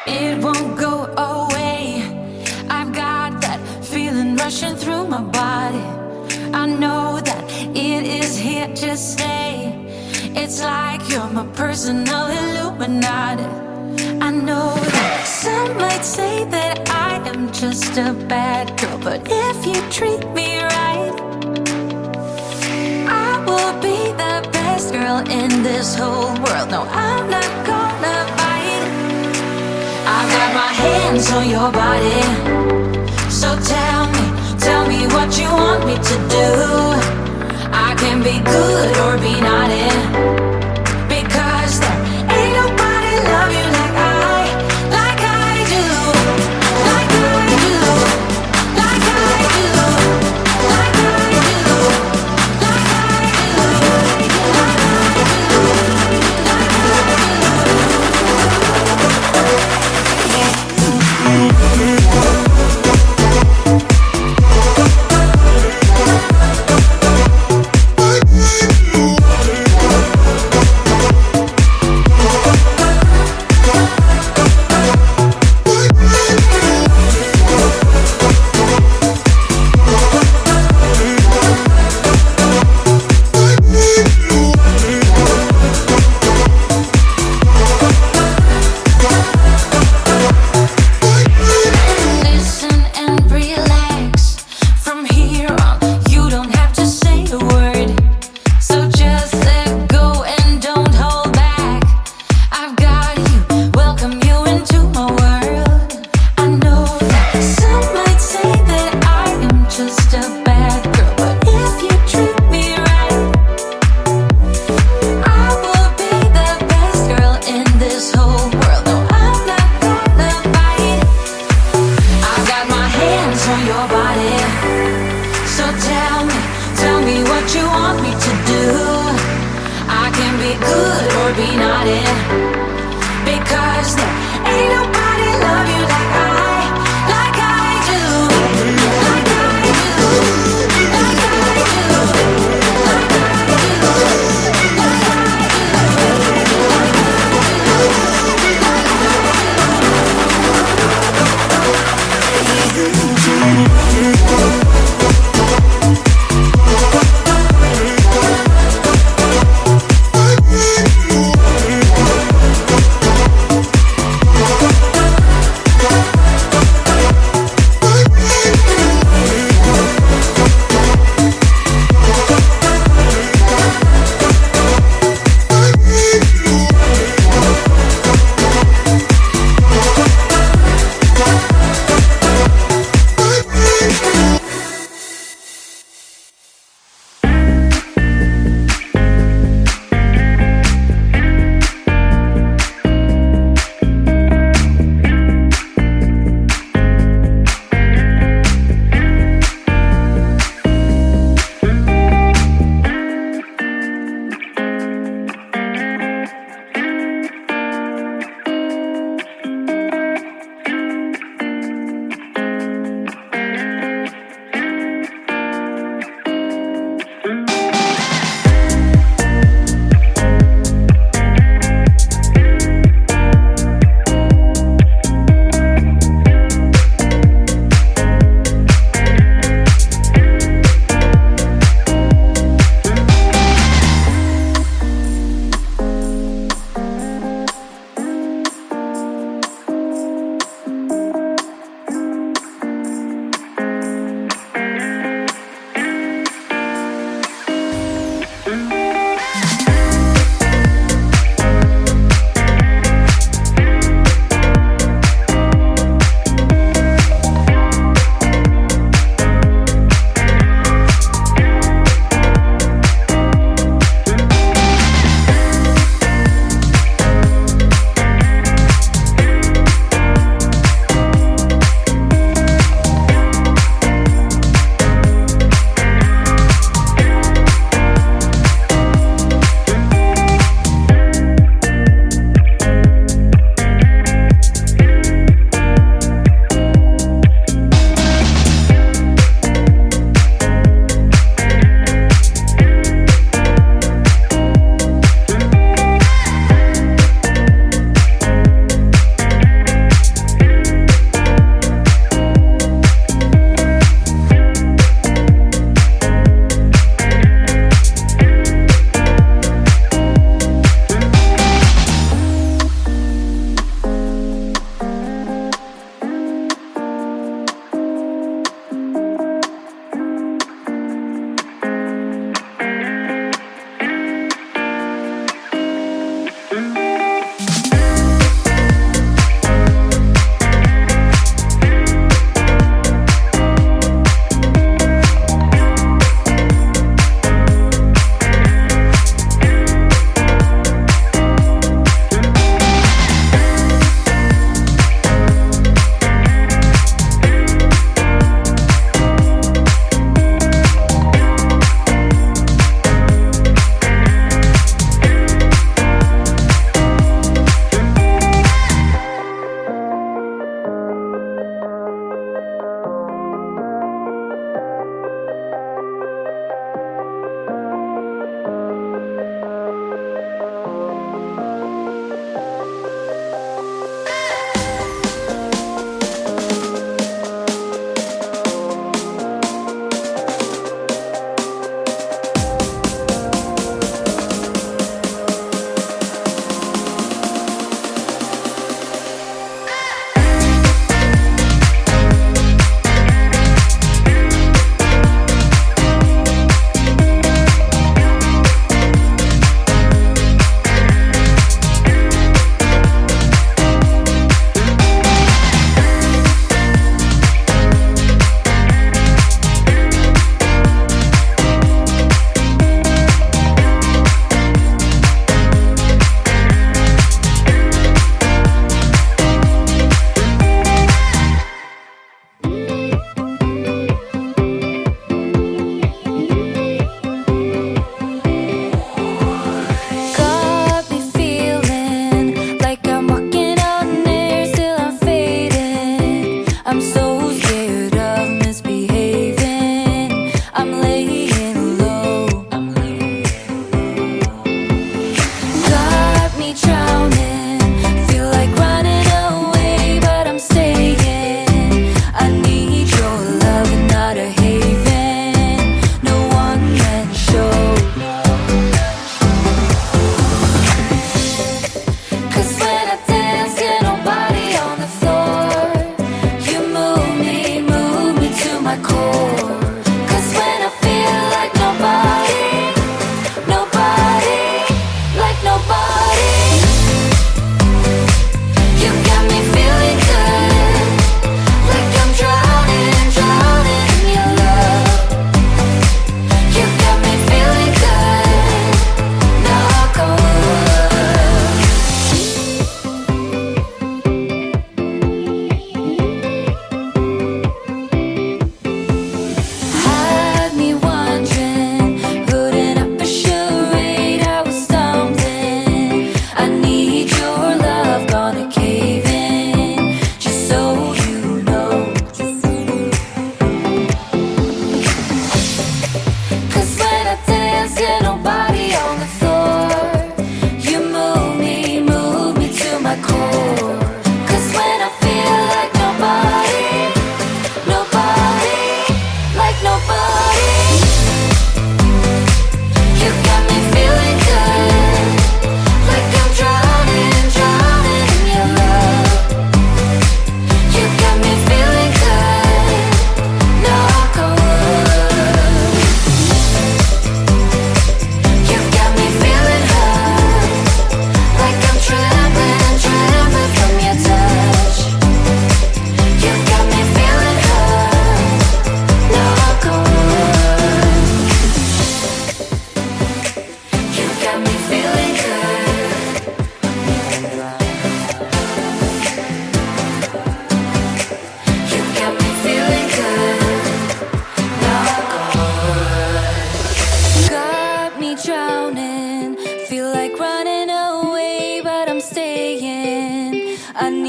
It won't go away. I've got that feeling rushing through my body. I know that it is here to stay. It's like you're my personal Illuminati. I know that some might say that I am just a bad girl, but if you treat me right, I will be the best girl in this whole world. No, I'm not gonna bite. I've got my hands on your body. So tell me what you want me to do. I can be good or be naughty, because there ain't nobody love you like I do, like I do, like I do, like I do, like I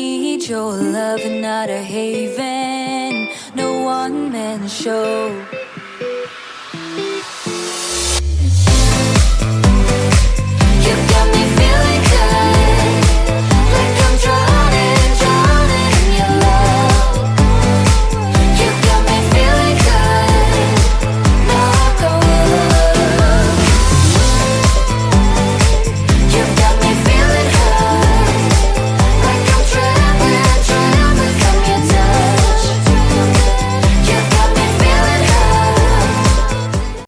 need your love and not a haven. No one man show.